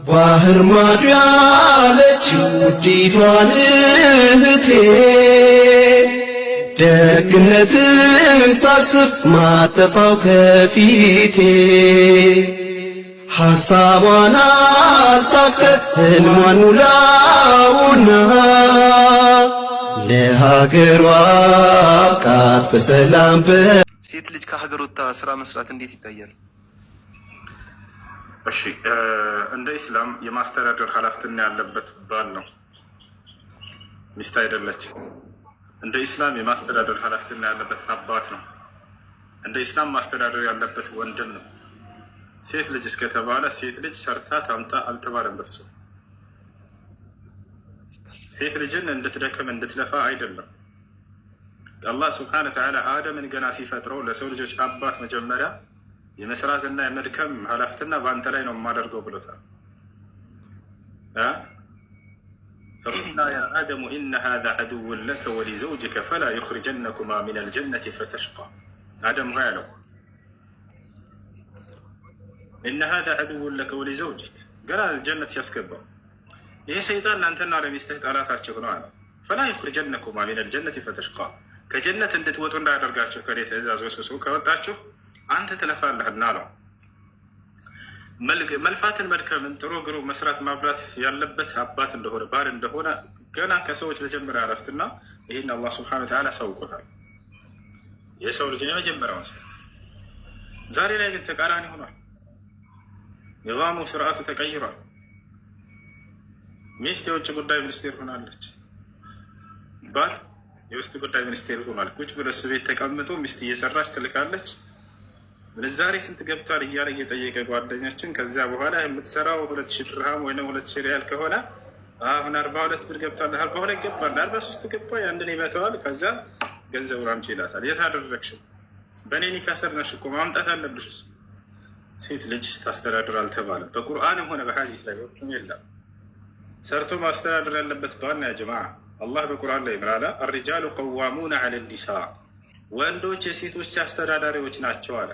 ባህር ማዶ ያለችው ውዲቷን እህቴ ደግነትን ሳስብ ማጠፋው ከፊቴ ሐሳቧን አሳክተ ህልሟን ሙላውና ለሀገሯ አብቃት በሰላም። ሴት ልጅ ከሀገር ወጥታ ስራ መስራት እንዴት ይታያል? እሺ እንደ ኢስላም የማስተዳደር ኃላፊነት ያለበት ባል ነው፣ ሚስት አይደለች። እንደ ኢስላም የማስተዳደር ኃላፊነት ያለበት አባት ነው። እንደ ኢስላም ማስተዳደር ያለበት ወንድም ነው። ሴት ልጅ እስከተባለ ሴት ልጅ ሰርታ ታምጣ አልተባለም በፍጹም። ሴት ልጅን እንድትደክም እንድትለፋ አይደለም። አላህ ስብሐነ ወተዓላ አደምን ገና ሲፈጥረው ለሰው ልጆች አባት መጀመሪያ የመስራትና የመድከም ኃላፊነት በአንተ ላይ ነው የማደርገው ብሎታል። ፈቁልና ያ አደሙ ኢነ ሃዛ ዐዱውን ለከ ወሊዘውጅከ ፈላ ዩኽሪጀነኩማ ሚነል ጀነቲ ፈተሽቃ። አደም ሆይ አለው ኢነ ሃዛ ዐዱውን ለከ ወሊዘውጅክ፣ ገና ጀነት ሲያስገባው ይሄ ሰይጣን ለአንተና ለሚስትህ ጠላታችሁ ነው አለ። ፈላ ዩኽሪጀነኩማ ሚነል ጀነቲ ፈተሽቃ፣ ከጀነት እንድትወጡ እንዳያደርጋችሁ ከኔ ትእዛዝ ወስውሶ ከወጣችሁ አንተ ትለፋለህና አለው። መልፋትን መድከምን ጥሩ ግሩ መስራት ማብላት ያለበት አባት እንደሆነ ባል እንደሆነ ገና ከሰዎች መጀመሪያ አረፍትና ይህን አላህ ስብሐነሁ ወተዓላ አሳውቆታል። የሰው ልጅ የመጀመሪያው መስሎ ዛሬ ላይ ግን ተቃራኒ ሆኗል። ኒዛሙ ስርዓቱ ተቀይሯል። ሚስት የውጭ ጉዳይ ሚኒስቴር ሆናለች፣ ባል የውስጥ ጉዳይ ሚኒስቴር ሆኗል። ቁጭ ብሎ እሱ ቤት ተቀምጦ ሚስት እየሰራች ትልካለች። ምንዛሬ ስንት ገብቷል እያለ እየጠየቀ ጓደኞችን፣ ከዚያ በኋላ የምትሰራው 2000 ድርሃም ወይ 2000 ሪያል ከሆነ አሁን 42 ብር ገብቷል፣ 42 ገባል፣ 43 ገባ፣ ያንድን ይመተዋል። ከዛ ገንዘቡን አምጪ ይላታል። የት አደረግሽው? በእኔ ኒካ ስር ነሽ እኮ ማምጣት አለብሽ። ሴት ልጅ ታስተዳድር አልተባለም በቁርአንም ሆነ በሐዲስ ላይ ወቅቱም የለም። ሰርቶ ማስተዳደር ያለበት ባል ነው። ያ ጀማዓ አላህ በቁርአን ላይ ምን አለ? አርጃሉ ቀዋሙነ ዐለ ኒሳ፣ ወንዶች የሴቶች አስተዳዳሪዎች ናቸው አለ።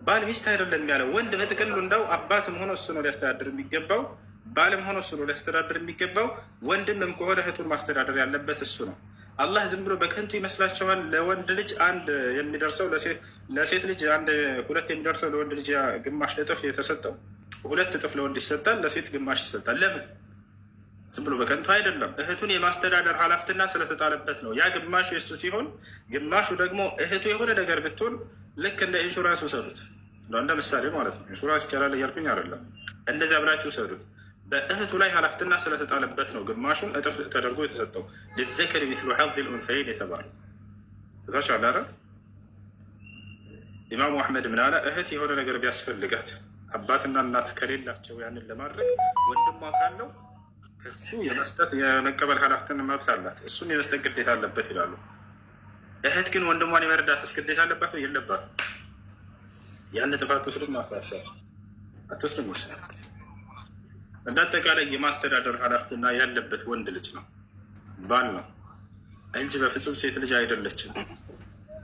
ባል ሚስት አይደለም ያለው። ወንድ በጥቅሉ እንዳው አባትም ሆኖ እሱ ነው ሊያስተዳድር የሚገባው፣ ባልም ሆኖ እሱ ነው ሊያስተዳድር የሚገባው። ወንድምም ከሆነ እህቱን ማስተዳደር ያለበት እሱ ነው። አላህ ዝም ብሎ በከንቱ ይመስላቸዋል። ለወንድ ልጅ አንድ የሚደርሰው ለሴት ልጅ አንድ ሁለት የሚደርሰው ለወንድ ልጅ ግማሽ እጥፍ የተሰጠው 2 እጥፍ ለወንድ ይሰጣል፣ ለሴት ግማሽ ይሰጣል። ለምን? ዝም ብሎ በከንቱ አይደለም። እህቱን የማስተዳደር ኃላፊነት ስለተጣለበት ነው። ያ ግማሹ የሱ ሲሆን፣ ግማሹ ደግሞ እህቱ የሆነ ነገር ብትሆን ልክ እንደ ኢንሹራንስ ውሰዱት። እንደ ምሳሌ ማለት ነው። ኢንሹራንስ ይቻላል እያልኩኝ አይደለም። እንደዚያ ብላችሁ ውሰዱት። በእህቱ ላይ ኃላፊነት ስለተጣለበት ነው ግማሹን እጥፍ ተደርጎ የተሰጠው። ሊዘከር ሚስሉ ሐዚል ኡንሰይን የተባለው ታች አላረ። ኢማሙ አሕመድ ምን አለ? እህት የሆነ ነገር ቢያስፈልጋት አባትና እናት ከሌላቸው ያንን ለማድረግ ወንድሟ ካለው ከሱ የመስጠት የመቀበል ኃላፊነት መብት አላት። እሱም የመስጠት ግዴታ አለበት ይላሉ። እህት ግን ወንድሟን የመረዳት ግዴታ አለባት ወይ የለባትም? ያን ጥፋት ወስድም ማፍራሳስ አትወስድም። ወስድ እንደ አጠቃላይ የማስተዳደር ኃላፊነት ያለበት ወንድ ልጅ ነው፣ ባል ነው እንጂ በፍጹም ሴት ልጅ አይደለችም።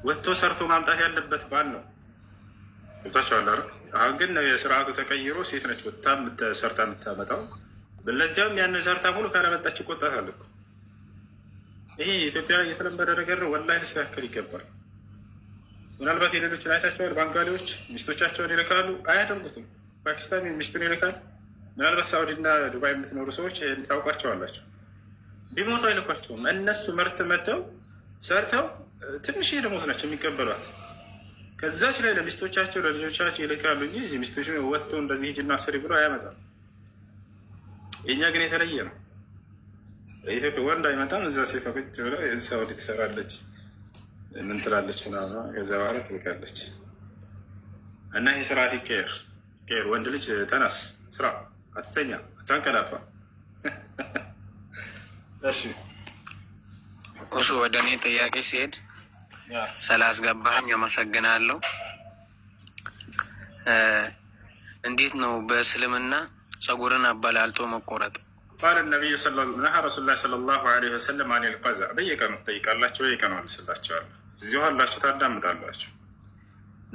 ወጥቶ ሰርቶ ማምጣት ያለበት ባል ነው። ታቻለ። አሁን ግን የስርዓቱ ተቀይሮ ሴት ነች ወጥታ ሰርታ የምታመጣው። ለዚያም ያን ሰርታ ሙሉ ካለመጣች ይቆጣታል እኮ። ይሄ ኢትዮጵያ ላይ የተለመደ ነገር ነው። ወላሂ ሊስተካከል ይገባል። ምናልባት የሌሎችን አይታቸዋል። ባንጋሊዎች ሚስቶቻቸውን ይልካሉ፣ አያደርጉትም። ፓኪስታን ሚስቱን ይልካል። ምናልባት ሳኡዲና ዱባይ የምትኖሩ ሰዎች ታውቋቸዋላቸው። ቢሞቱ አይልኳቸውም። እነሱ ምርት መተው ሰርተው ትንሽ ደሞዝ ናቸው የሚቀበሏት። ከዛች ላይ ለሚስቶቻቸው ለልጆቻቸው ይልካሉ እንጂ እዚህ ሚስቶች ወጥተው እንደዚህ ሂጅና ስሪ ብሎ አያመጣም። የእኛ ግን የተለየ ነው። ኢትዮጵያ ወንድ አይመጣም። እዛ ሴቷ ቁጭ ብላ ሳኡዲ ትሰራለች፣ ምን ትላለች ምናምን፣ ከዛ በኋላ ትልካለች። እና ይህ ስርዓት ይቀየር። ወንድ ልጅ ተነስ፣ ስራ፣ አትተኛ፣ አታንቀላፋ። እሺ እሱ ወደ እኔ ጥያቄ ሲሄድ ስላስገባህኝ አመሰግናለሁ። እንዴት ነው በእስልምና ጸጉርን አበላልጦ መቆረጥ? ቃል ነቢዩ ነሃ ረሱሉላህ ሰለላሁ ዐለይሂ ወሰለም አኒል ቀዝዕ። በየቀኑ ትጠይቃላችሁ፣ በየቀኑ መልስላችኋለሁ። እዚሁ አላችሁ ታዳምጣላችሁ።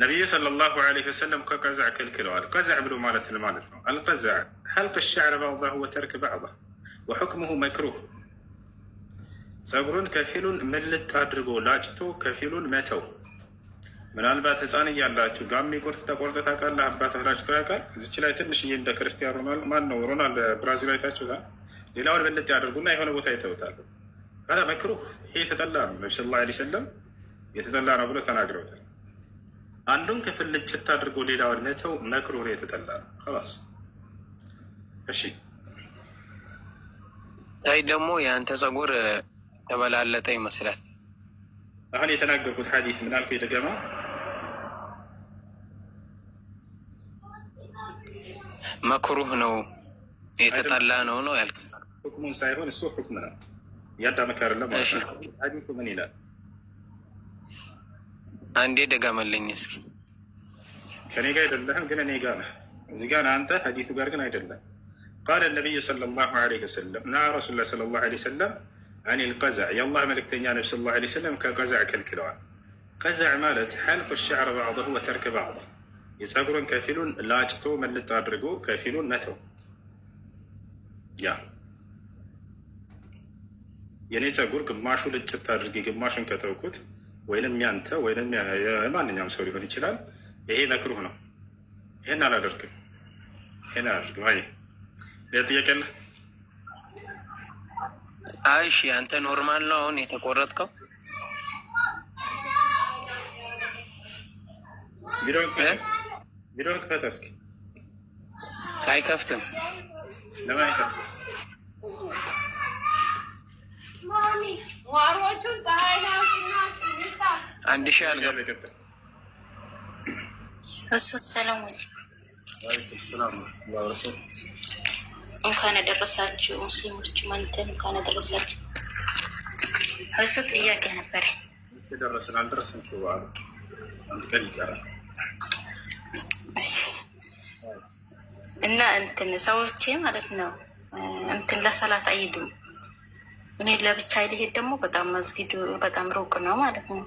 ነቢዩ ሰለላሁ ዐለይሂ ወሰለም ከቀዛዕ ከልክለዋል። ቀዛዕ ብሎ ማለት ነው። አልቀዛዕ ሐልቅ ሸዕር ባዕضሁ ወተርክ ባዕضሁ ወሑክሙሁ መክሩህ። ፀጉሩን ከፊሉን ምልጥ አድርጎ ላጭቶ ከፊሉን መተው። ምናልባት ህፃን እያላችሁ ጋሚ ቁርጥ ተቆርጠ ታውቃለህ? አባትህ ላጭቶ ያውቃል? እዚች ላይ ትንሽዬ እንደ ክርስቲያን ሮናልዶ ብራዚል አይታችሁ ጋር ሌላውን ምልጥ ያደርጉና የሆነ ቦታ ይተውታሉ። መክሩህ፣ ይሄ የተጠላ ነው። ነቢ ስ ላ ሰለም የተጠላ ነው ብሎ ተናግረውታል። አንዱን ክፍል ልጭት አድርጎ ሌላውን መተው መክሩህ ነው፣ የተጠላ ነው። ኸላስ እሺ። ታይ ደግሞ የአንተ ፀጉር ተበላለጠ ይመስላል። አሁን የተናገርኩት ሐዲስ ምን አልኩ? የደገማ መክሩህ ነው የተጠላ ነው ያልክ። ሁክሙን ሳይሆን እሱ ሁክም ነው እያዳመክ አይደለም። ሐዲሱ ምን ይላል? አንዴ ደጋመልኝ እስኪ። ከኔ ጋር አይደለህም ግን እኔ ጋር ነህ። እዚህ ጋር አንተ ሐዲሱ ጋር ግን አይደለም። ቃለ ነቢዩ ሰለላሁ ዐለይሂ ወሰለም ና ረሱሉላህ ሰለላሁ ዐለይሂ ወሰለም አን ልቀዛዕ የአላህ መልእክተኛ ነቢ ስ ላ ሰለም ከቀዛዕ ከልክለዋል። ቀዛዕ ማለት ሐልቅ ሸዕር ባዕضሁ ወተርክ ባዕضሁ የፀጉርን ከፊሉን ላጭቶ መልጥ አድርጎ ከፊሉን መተው። ያ የኔ ፀጉር ግማሹ ልጭት አድርጌ ግማሹን ከተውኩት ወይንም ያንተ ወይንም የማንኛውም ሰው ሊሆን ይችላል። ይሄ መክሩህ ነው። ይሄን አላደርግም። ይሄን አላደርግም። አይ ጥያቄ አለ? አይሽ አንተ ኖርማል ነው አሁን የተቆረጥከው? ቪዲዮን ክፈት እስኪ። አይከፍትም። ለምን አይከፍትም? አንድ ሺህ አልገባ እሱ ሰላም እንኳን አደረሳችሁ ሙስሊሞች፣ ማንተን እንኳን አደረሳችሁ። እሱ ጥያቄ ነበረ። ደረስን አልደረስን በኋላ አንድ ቀን ይቀራል እና እንትን ሰዎቼ ማለት ነው እንትን ለሰላት አይሄዱም። እኔ ለብቻ ልሄድ ደግሞ በጣም መስጊዱ በጣም ሩቅ ነው ማለት ነው።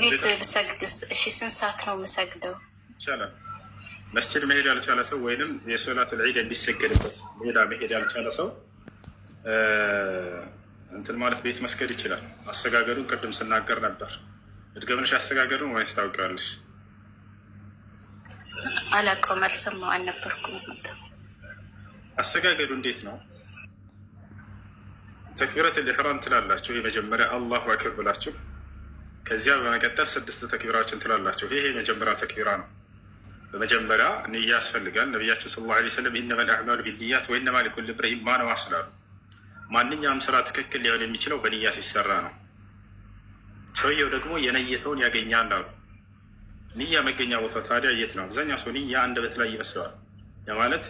ቤት ብሰግድስ? እሺ ስንት ሰዓት ነው የምሰግደው? ይቻላል። መስጅድ መሄድ ያልቻለ ሰው ወይንም የሶላት ልዒድ እንዲሰገድበት ሜዳ መሄድ ያልቻለ ሰው እንትን ማለት ቤት መስገድ ይችላል። አሰጋገዱን ቅድም ስናገር ነበር። እድገምንሽ አሰጋገዱን ወይስ ታውቂዋለሽ? አላውቀውም፣ አልሰማው አልነበርኩም። አሰጋገዱ እንዴት ነው? ተክቢረት ልኢሕራም ትላላችሁ። የመጀመሪያ አላሁ አክበር ብላችሁ ከዚያ በመቀጠል 6 ተክቢራዎችን ትላላችሁ። ይሄ የመጀመሪያ ተክቢራ ነው። በመጀመሪያ ንያ ያስፈልጋል። ነቢያችን ሰለላሁ ዐለይሂ ወሰለም ኢነመል አዕማሉ ቢንኒያት ወኢነማ ሊኩሊ ኢምሪኢን ማ ነዋ ስላሉ ማንኛውም ስራ ትክክል ሊሆን የሚችለው በንያ ሲሰራ ነው። ሰውየው ደግሞ የነየተውን ያገኛል አሉ። ንያ መገኛ ቦታ ታዲያ የት ነው? አብዛኛው ሰው ንያ አንደበት ላይ ይመስለዋል። ያ ማለት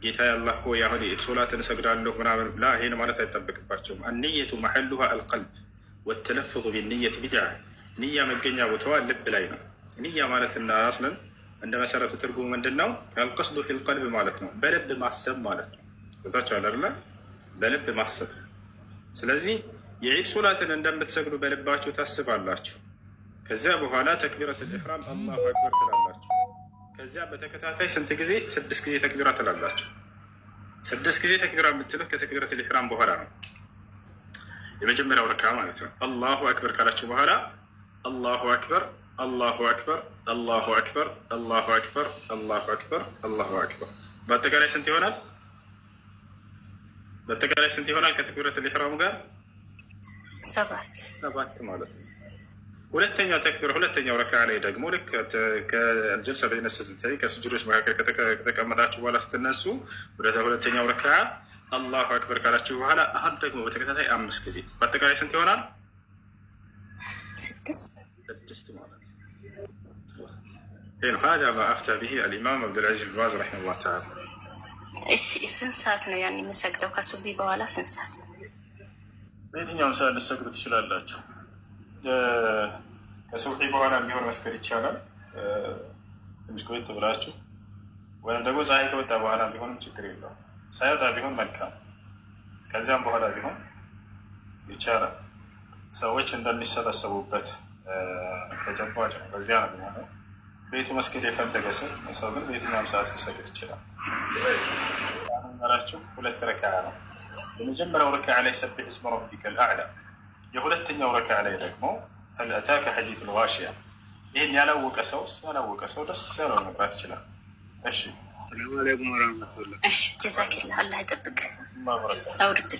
ጌታ ያላህ ሆይ አሁን ሶላትን እሰግዳለሁ ምናምን ብላ ይሄን ማለት አይጠበቅባቸውም። አንየቱ መሐሉሃ አልቀልብ ወተለፍዙ ቢንየት ቢድዓ። ንያ መገኛ ቦታዋ ልብ ላይ ነው። ንያ ማለት አስለን እንደ መሰረቱ ትርጉሙ ምንድን ነው? አልቀስዱ ፊል ቀልብ ማለት ነው። በልብ ማሰብ ማለት ነው። ቦታቸው አለ በልብ ማሰብ። ስለዚህ የዒድ ሶላትን እንደምትሰግዱ በልባችሁ ታስባላችሁ። ከዚያ በኋላ ተክቢረቱል ኢሕራም አላሁ አክበር ትላላችሁ። ከዚያ በተከታታይ ስንት ጊዜ? 6 ጊዜ ተክቢራ ትላላችሁ። 6 ጊዜ ተክቢራ የምትሉት ከተክቢረቱል ኢሕራም በኋላ ነው። የመጀመሪያው ረካ ማለት ነው። አላሁ አክበር ካላችሁ በኋላ አላሁ አክበር አላሁ አክበር አላሁ አክበር አላሁ አክበር አላሁ አክበር አላሁ አክበር። በአጠቃላይ ስንት ይሆናል? በአጠቃላይ ስንት ይሆናል? ከተክቢረቱል ኢሕራም ጋር 7 ማለት ነው። ሁለተኛው ተክቢር ሁለተኛው ረካ ላይ ደግሞ ልክ ከጀልሳ በይነ ሰጅደተይን ከስጁዶች መካከል ከተቀመጣችሁ በኋላ ስትነሱ ወደ ሁለተኛው ረካ አላሁ አክበር ካላችሁ በኋላ አሁን ደግሞ በተከታታይ 5 ጊዜ በአጠቃላይ ስንት ይሆናል? 6 ማለት ነው። هذا ما أفتى به الإمام عبد العزيز بن باز رحمه الله تعالى። እሺ ስንት ሰዓት ነው ያን የምሰግደው? ከሱቢ በኋላ ስንት ሰዓት? በየትኛውም ሰዓት ልትሰግዱ ትችላላችሁ። ከሱብሒ በኋላ ቢሆን መስገድ ይቻላል። ትንሽ ቆየት ብላችሁ ወይም ደግሞ ፀሐይ ከወጣ በኋላ ቢሆንም ችግር የለውም። ሳይወጣ ቢሆን መልካም። ከዚያም በኋላ ቢሆን ይቻላል። ሰዎች እንደሚሰበሰቡበት ተጨባጭ ነው። በዚያ ነው የሚሆነው። ቤቱ መስገድ የፈለገ ሰው ግን በየትኛውም ሰዓት ሊሰግድ ይችላል። አራችሁ ሁለት ረካዓ ነው። የመጀመሪያው ረካዓ ላይ ሰብሕ እስመ ረቢከል አዕላ፣ የሁለተኛው ረካዓ ላይ ደግሞ ሀል አታከ ሐዲሱል ጋሺያ። ይህን ያላወቀ ሰው ደስ ያለው መቅራት ይችላል። እሺ፣ ሰላም አለይኩም ወራህመቱላህ። እሺ፣ ጀዛኪላህ አላህ ይጠብቅ አውርድ